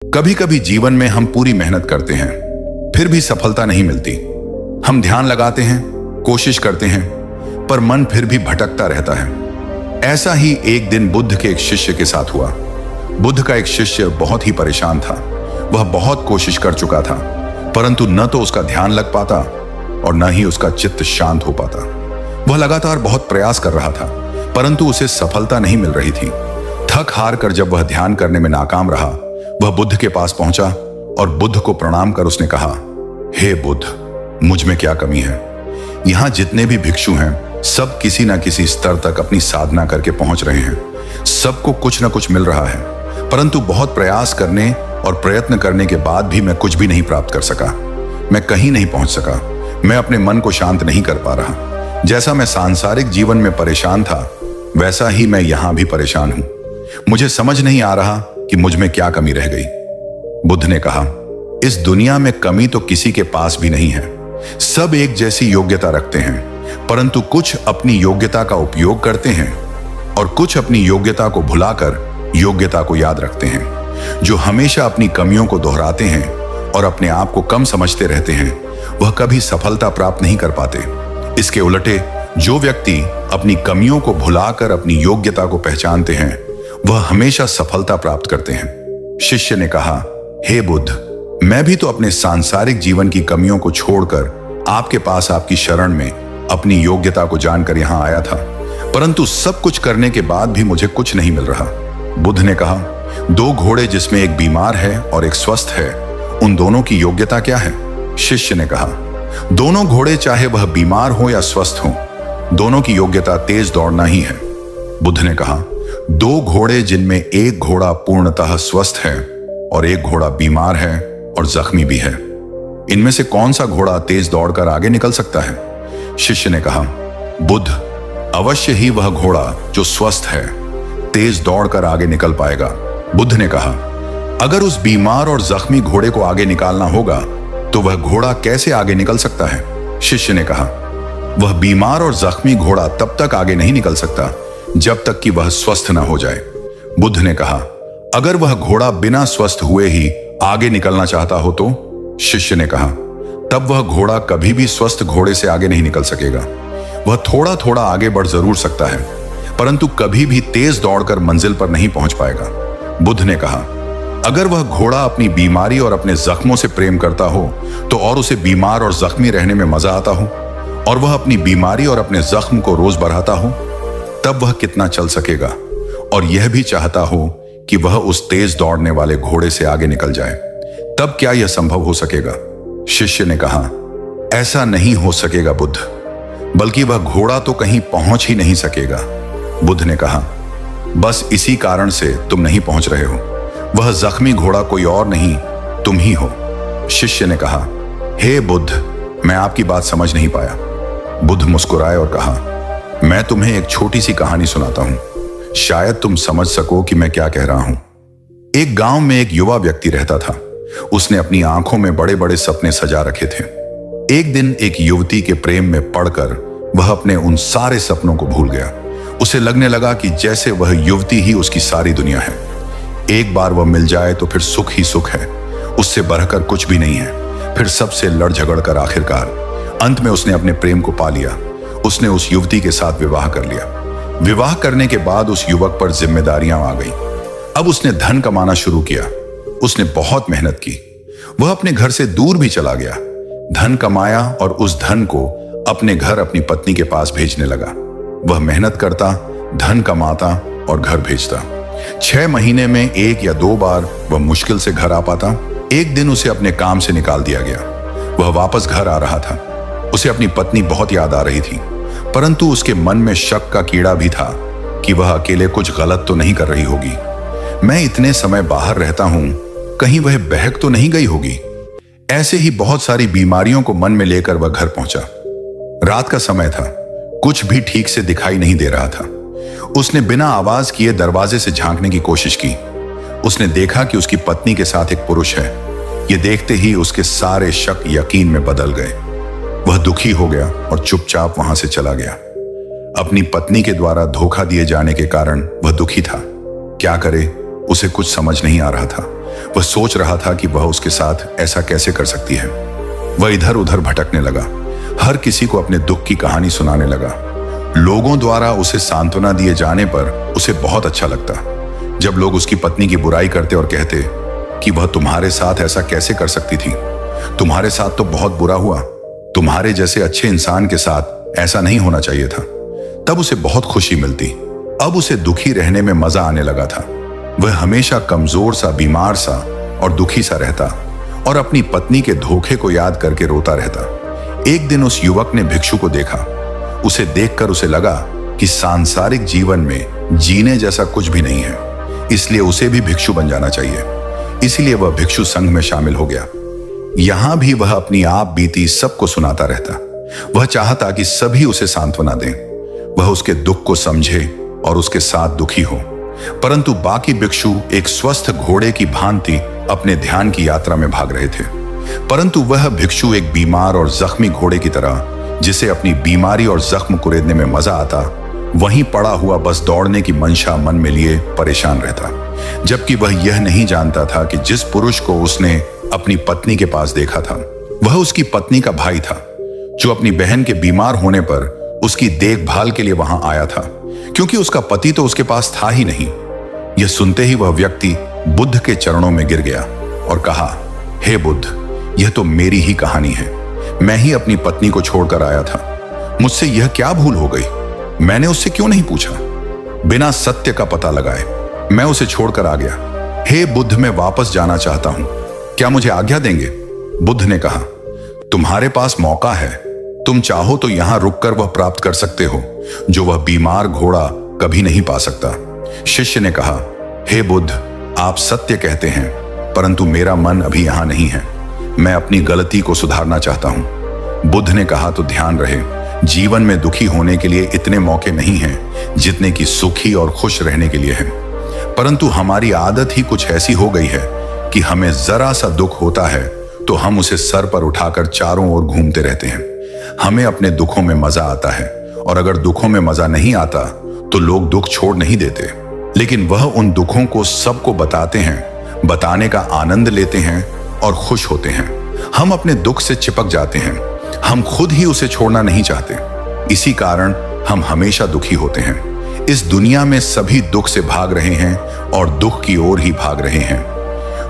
कभी कभी जीवन में हम पूरी मेहनत करते हैं, फिर भी सफलता नहीं मिलती। हम ध्यान लगाते हैं, कोशिश करते हैं, पर मन फिर भी भटकता रहता है। ऐसा ही एक दिन बुद्ध के एक शिष्य के साथ हुआ। बुद्ध का एक शिष्य बहुत ही परेशान था। वह बहुत कोशिश कर चुका था, परंतु न तो उसका ध्यान लग पाता और न ही उसका चित्त शांत हो पाता। वह लगातार बहुत प्रयास कर रहा था, परंतु उसे सफलता नहीं मिल रही थी। थक हार कर जब वह ध्यान करने में नाकाम रहा, वह बुद्ध के पास पहुंचा और बुद्ध को प्रणाम कर उसने कहा, हे बुद्ध, मुझ में क्या कमी है? यहां जितने भी भिक्षु हैं, सब किसी न किसी स्तर तक अपनी साधना करके पहुंच रहे हैं। सबको कुछ न कुछ मिल रहा है, परंतु बहुत प्रयास करने और प्रयत्न करने के बाद भी मैं कुछ भी नहीं प्राप्त कर सका। मैं कहीं नहीं पहुंच सका। मैं अपने मन को शांत नहीं कर पा रहा। जैसा मैं सांसारिक जीवन में परेशान था, वैसा ही मैं यहां भी परेशान हूं। मुझे समझ नहीं आ रहा कि मुझ में क्या कमी रह गई। बुद्ध ने कहा, इस दुनिया में कमी तो किसी के पास भी नहीं है। सब एक जैसी योग्यता रखते हैं, परंतु कुछ अपनी योग्यता का उपयोग करते हैं और कुछ अपनी योग्यता को भुलाकर योग्यता को याद रखते हैं। जो हमेशा अपनी कमियों को दोहराते हैं और अपने आप को कम समझते रहते हैं, वह कभी सफलता प्राप्त नहीं कर पाते। इसके उलटे जो व्यक्ति अपनी कमियों को भुलाकर अपनी योग्यता को पहचानते हैं, वह हमेशा सफलता प्राप्त करते हैं। शिष्य ने कहा, हे बुद्ध, मैं भी तो अपने सांसारिक जीवन की कमियों को छोड़कर आपके पास आपकी शरण में अपनी योग्यता को जानकर यहां आया था, परंतु सब कुछ करने के बाद भी मुझे कुछ नहीं मिल रहा। बुद्ध ने कहा, दो घोड़े जिसमें एक बीमार है और एक स्वस्थ है, उन दोनों की योग्यता क्या है? शिष्य ने कहा, दोनों घोड़े चाहे वह बीमार हो या स्वस्थ हो, दोनों की योग्यता तेज दौड़ना ही है। बुद्ध ने कहा, दो घोड़े जिनमें एक घोड़ा पूर्णतः स्वस्थ है और एक घोड़ा बीमार है और जख्मी भी है, इनमें से कौन सा घोड़ा तेज दौड़कर आगे निकल सकता है? शिष्य ने कहा, बुद्ध, अवश्य ही वह घोड़ा जो स्वस्थ है तेज दौड़कर आगे निकल पाएगा। बुद्ध ने कहा, अगर उस बीमार और जख्मी घोड़े को आगे निकालना होगा तो वह घोड़ा कैसे आगे निकल सकता है? शिष्य ने कहा, वह बीमार और जख्मी घोड़ा तब तक आगे नहीं निकल सकता जब तक कि वह स्वस्थ न हो जाए। बुद्ध ने कहा, अगर वह घोड़ा बिना स्वस्थ हुए ही आगे निकलना चाहता हो तो? शिष्य ने कहा, तब वह घोड़ा कभी भी स्वस्थ घोड़े से आगे नहीं निकल सकेगा। वह थोड़ा थोड़ा आगे बढ़ जरूर सकता है, परंतु कभी भी तेज दौड़कर मंजिल पर नहीं पहुंच पाएगा। बुद्ध ने कहा, अगर वह घोड़ा अपनी बीमारी और अपने जख्मों से प्रेम करता हो तो और उसे बीमार और जख्मी रहने में मजा आता हो, और वह अपनी बीमारी और अपने जख्म को रोज बढ़ाता हो, तब वह कितना चल सकेगा और यह भी चाहता हो कि वह उस तेज दौड़ने वाले घोड़े से आगे निकल जाए, तब क्या यह संभव हो सकेगा? शिष्य ने कहा, ऐसा नहीं हो सकेगा बुद्ध, बल्कि वह घोड़ा तो कहीं पहुंच ही नहीं सकेगा। बुद्ध ने कहा, बस इसी कारण से तुम नहीं पहुंच रहे हो। वह जख्मी घोड़ा कोई और नहीं, तुम ही हो। शिष्य ने कहा, हे बुद्ध, मैं आपकी बात समझ नहीं पाया। बुद्ध मुस्कुराए और कहा, मैं तुम्हें एक छोटी सी कहानी सुनाता हूं, शायद तुम समझ सको कि मैं क्या कह रहा हूं। एक गांव में एक युवा व्यक्ति रहता था। उसने अपनी आंखों में बड़े बड़े सपने सजा रखे थे। एक दिन एक युवती के प्रेम में पड़कर वह अपने उन सारे सपनों को भूल गया। उसे लगने लगा कि जैसे वह युवती ही उसकी सारी दुनिया है। एक बार वह मिल जाए तो फिर सुख ही सुख है, उससे बढ़कर कुछ भी नहीं है। फिर सबसे लड़ झगड़ कर आखिरकार अंत में उसने अपने प्रेम को पा लिया। उसने उस युवती के साथ विवाह कर लिया। विवाह करने के बाद उस युवक पर जिम्मेदारियां आ गई। अब उसने धन कमाना शुरू किया। उसने बहुत मेहनत की। वह अपने घर से दूर भी चला गया, धन कमाया और उस धन को अपने घर अपनी पत्नी के पास भेजने लगा। वह मेहनत करता, धन कमाता और घर भेजता। 6 महीने में 1 या 2 बार वह मुश्किल से घर आ पाता। एक दिन उसे अपने काम से निकाल दिया गया। वह वापस घर आ रहा था। उसे अपनी पत्नी बहुत याद आ रही थी, परंतु उसके मन में शक का कीड़ा भी था कि वह अकेले कुछ गलत तो नहीं कर रही होगी। मैं इतने समय बाहर रहता हूं, कहीं वह बहक तो नहीं गई होगी। ऐसे ही बहुत सारी बीमारियों को मन में लेकर वह घर पहुंचा। रात का समय था, कुछ भी ठीक से दिखाई नहीं दे रहा था। उसने बिना आवाज किए दरवाजे से झांकने की कोशिश की। उसने देखा कि उसकी पत्नी के साथ एक पुरुष है। यह देखते ही उसके सारे शक यकीन में बदल गए। वह दुखी हो गया और चुपचाप वहां से चला गया। अपनी पत्नी के द्वारा धोखा दिए जाने के कारण वह दुखी था। क्या करे, उसे कुछ समझ नहीं आ रहा था। वह सोच रहा था कि वह उसके साथ ऐसा कैसे कर सकती है। वह इधर उधर भटकने लगा, हर किसी को अपने दुख की कहानी सुनाने लगा। लोगों द्वारा उसे सांत्वना दिए जाने पर उसे बहुत अच्छा लगता। जब लोग उसकी पत्नी की बुराई करते और कहते कि वह तुम्हारे साथ ऐसा कैसे कर सकती थी, तुम्हारे साथ तो बहुत बुरा हुआ, तुम्हारे जैसे अच्छे इंसान के साथ ऐसा नहीं होना चाहिए था, तब उसे बहुत खुशी मिलती। अब उसे दुखी रहने में मजा आने लगा था। वह हमेशा कमजोर सा, बीमार सा और दुखी सा रहता और अपनी पत्नी के धोखे को याद करके रोता रहता। एक दिन उस युवक ने भिक्षु को देखा। उसे देखकर उसे लगा कि सांसारिक जीवन में जीने जैसा कुछ भी नहीं है, इसलिए उसे भी भिक्षु बन जाना चाहिए। इसलिए वह भिक्षु संघ में शामिल हो गया। यहां भी वह अपनी आप बीती सबको सुनाता रहता। वह चाहता कि सभी उसे सांत्वना दें, वह उसके दुख को समझे और उसके साथ दुखी हो। परंतु बाकी भिक्षु एक स्वस्थ घोड़े की भांति अपने ध्यान की यात्रा में भाग रहे थे, परंतु वह भिक्षु एक बीमार और जख्मी घोड़े की तरह, जिसे अपनी बीमारी और जख्म कुरेदने में मजा आता, वहीं पड़ा हुआ बस दौड़ने की मंशा मन में लिए परेशान रहता। जबकि वह यह नहीं जानता था कि जिस पुरुष को उसने अपनी पत्नी के पास देखा था, वह उसकी पत्नी का भाई था, जो अपनी बहन के बीमार होने पर उसकी देखभाल के लिए वहां आया था, क्योंकि उसका पति तो उसके पास था ही नहीं। यह सुनते ही वह व्यक्ति बुद्ध के चरणों में गिर गया और कहा, हे बुद्ध, यह तो मेरी ही कहानी है। मैं ही अपनी पत्नी को छोड़कर आया था। मुझसे यह क्या भूल हो गई? मैंने उससे क्यों नहीं पूछा? बिना सत्य का पता लगाए मैं उसे छोड़कर आ गया। हे बुद्ध, मैं वापस जाना चाहता हूं, क्या मुझे आज्ञा देंगे? बुद्ध ने कहा, तुम्हारे पास मौका है, तुम चाहो तो यहां रुककर वह प्राप्त कर सकते हो जो वह बीमार घोड़ा कभी नहीं पा सकता। शिष्य ने कहा, हे बुद्ध, आप सत्य कहते हैं, परंतु मेरा मन अभी यहां नहीं है। मैं अपनी गलती को सुधारना चाहता हूं। बुद्ध ने कहा, तो ध्यान रहे, जीवन में दुखी होने के लिए इतने मौके नहीं हैं जितने कि सुखी और खुश रहने के लिए हैं। परंतु हमारी आदत ही कुछ ऐसी हो गई है कि हमें जरा सा दुख होता है तो हम उसे सर पर उठाकर चारों ओर घूमते रहते हैं। हमें अपने दुखों में मजा आता है, और अगर दुखों में मजा नहीं आता तो लोग दुख छोड़ नहीं देते, लेकिन वह उन दुखों को सबको बताते हैं, बताने का आनंद लेते हैं और खुश होते हैं। हम अपने दुख से चिपक जाते हैं, हम खुद ही उसे छोड़ना नहीं चाहते। इसी कारण हम हमेशा दुखी होते हैं। इस दुनिया में सभी दुख से भाग रहे हैं और दुख की ओर ही भाग रहे हैं।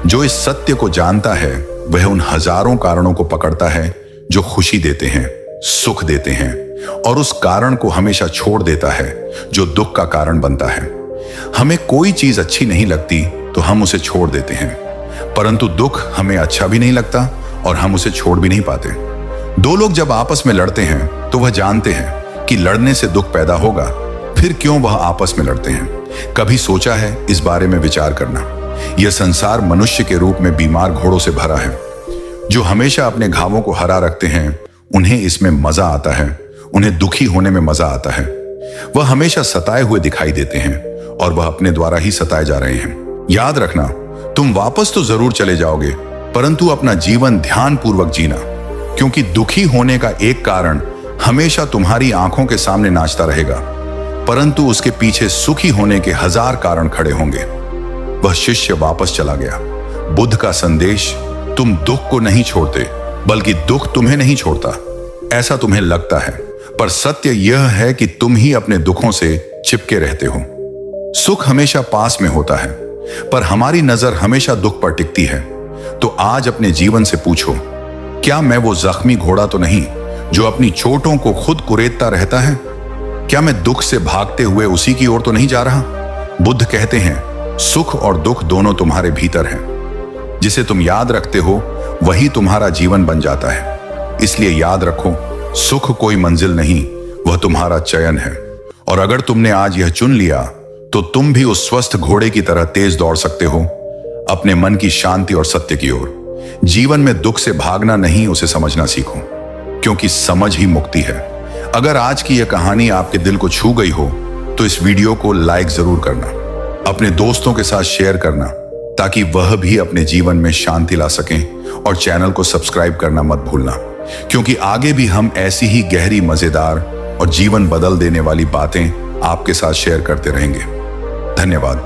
जो इस सत्य को जानता है वह उन हजारों कारणों को पकड़ता है जो खुशी देते हैं, सुख देते हैं, और उस कारण को हमेशा छोड़ देता है जो दुख का कारण बनता है। हमें कोई चीज अच्छी नहीं लगती तो हम उसे छोड़ देते हैं, परंतु दुख हमें अच्छा भी नहीं लगता और हम उसे छोड़ भी नहीं पाते। दो लोग जब आपस में लड़ते हैं तो वह जानते हैं कि लड़ने से दुख पैदा होगा, फिर क्यों वह आपस में लड़ते हैं? कभी सोचा है इस बारे में विचार करना? यह संसार मनुष्य के रूप में बीमार घोड़ों से भरा है, जो हमेशा अपने घावों को हरा रखते हैं। उन्हें इसमें मजा आता है, उन्हें दुखी होने में मजा आता है। वह हमेशा सताए हुए दिखाई देते हैं और वह अपने द्वारा ही सताए जा रहे हैं। याद रखना, तुम वापस तो जरूर चले जाओगे, परंतु अपना जीवन ध्यानपूर्वक जीना, क्योंकि दुखी होने का एक कारण हमेशा तुम्हारी आंखों के सामने नाचता रहेगा, परंतु उसके पीछे सुखी होने के 1000 कारण खड़े होंगे। वह शिष्य वापस चला गया। बुद्ध का संदेश, तुम दुख को नहीं छोड़ते, बल्कि दुख तुम्हें नहीं छोड़ता। ऐसा तुम्हें लगता है, पर सत्य यह है कि तुम ही अपने दुखों से चिपके रहते हो। सुख हमेशा पास में होता है, पर हमारी नजर हमेशा दुख पर टिकती है। तो आज अपने जीवन से पूछो, क्या मैं वो जख्मी घोड़ा तो नहीं जो अपनी चोटों को खुद कुरेदता रहता है? क्या मैं दुख से भागते हुए उसी की ओर तो नहीं जा रहा? बुद्ध कहते हैं, सुख और दुख दोनों तुम्हारे भीतर हैं। जिसे तुम याद रखते हो वही तुम्हारा जीवन बन जाता है। इसलिए याद रखो, सुख कोई मंजिल नहीं, वह तुम्हारा चयन है। और अगर तुमने आज यह चुन लिया तो तुम भी उस स्वस्थ घोड़े की तरह तेज दौड़ सकते हो, अपने मन की शांति और सत्य की ओर। जीवन में दुख से भागना नहीं, उसे समझना सीखो, क्योंकि समझ ही मुक्ति है। अगर आज की यह कहानी आपके दिल को छू गई हो तो इस वीडियो को लाइक जरूर करना, अपने दोस्तों के साथ शेयर करना, ताकि वह भी अपने जीवन में शांति ला सकें, और चैनल को सब्सक्राइब करना मत भूलना, क्योंकि आगे भी हम ऐसी ही गहरी, मजेदार और जीवन बदल देने वाली बातें आपके साथ शेयर करते रहेंगे। धन्यवाद।